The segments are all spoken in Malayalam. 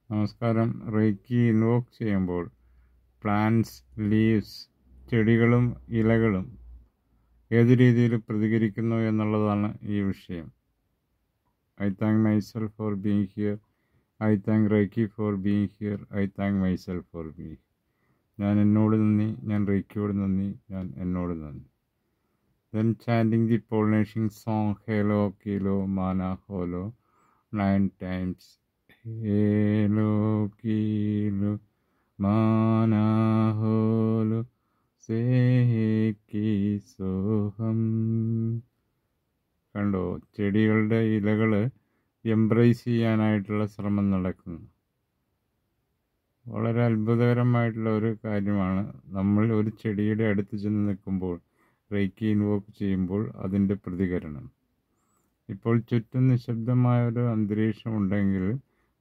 നമസ്കാരം. റേക്കി ഇൻവോക്ക് ചെയ്യുമ്പോൾ പ്ലാന്റ്സ്, ലീവ്സ്, ചെടികളും ഇലകളും ഏത് രീതിയിൽ പ്രതികരിക്കുന്നു എന്നുള്ളതാണ് ഈ വിഷയം. I thank myself for being here. I thank reiki for being here. I thank myself for being. ഞാൻ എന്നോട് നന്ദി, ഞാൻ റേക്കിയോട് നന്ദി, ഞാൻ എന്നോട് നന്ദി. Then chanting the pollination song Helo Kilo Mana Holo 9 times. Helo Kilo Mana Holo Seki Soham. കണ്ടോ, ചെടികളുടെ ഇലകൾ എംബ്രേസ് ചെയ്യാനായിട്ടുള്ള ശ്രമം നടക്കുന്നു. വളരെ അത്ഭുതകരമായിട്ടുള്ള ഒരു കാര്യമാണ്. നമ്മൾ ഒരു ചെടിയുടെ അടുത്ത് ചെന്ന് നിൽക്കുമ്പോൾ, റേക്കി ഇൻവോക്ക് ചെയ്യുമ്പോൾ അതിൻ്റെ പ്രതികരണം. ഇപ്പോൾ ചുറ്റും നിശബ്ദമായ ഒരു അന്തരീക്ഷം ഉണ്ടെങ്കിൽ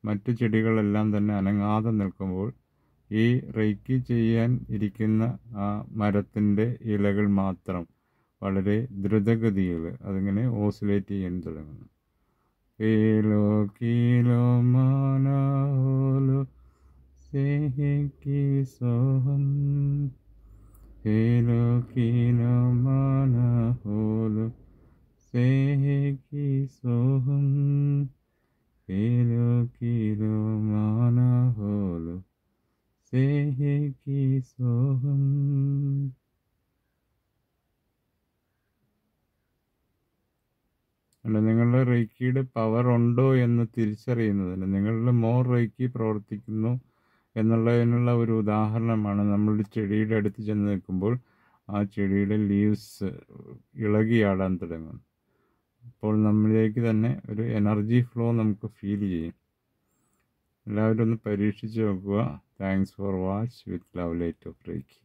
മറ്റു ചെടികളെല്ലാം തന്നെ അനങ്ങാതെ നിൽക്കുമ്പോൾ ഈ റേക്കി ചെയ്യാൻ ഇരിക്കുന്ന ആ മരത്തിൻ്റെ ഇലകൾ മാത്രം വളരെ ദ്രുതഗതിയിൽ അതിങ്ങനെ ഓസിലേറ്റ് ചെയ്യാൻ തുടങ്ങുന്നു. കീലോ കീലോ മാനോലോ സേഹി Soham. Helo kilo mana holo seki soham. Helo kilo mana holo seki soham. അല്ല, നിങ്ങളുടെ റേക്കിയുടെ പവർ ഉണ്ടോ എന്ന് തിരിച്ചറിയുന്നതിന്, നിങ്ങളുടെ മോർ റേക്കി പ്രവർത്തിക്കുന്നു എന്നുള്ളതിനുള്ള ഒരു ഉദാഹരണമാണ് നമ്മളുടെ ചെടിയുടെ അടുത്ത് ചെന്ന് നിൽക്കുമ്പോൾ ആ ചെടിയുടെ ലീവ്സ് ഇളകിയാടാൻ തുടങ്ങും. അപ്പോൾ നമ്മളിലേക്ക് തന്നെ ഒരു എനർജി ഫ്ലോ നമുക്ക് ഫീൽ ചെയ്യും. എല്ലാവരും ഒന്ന് പരീക്ഷിച്ച് നോക്കുക. Thanks for watch with love light of reiki.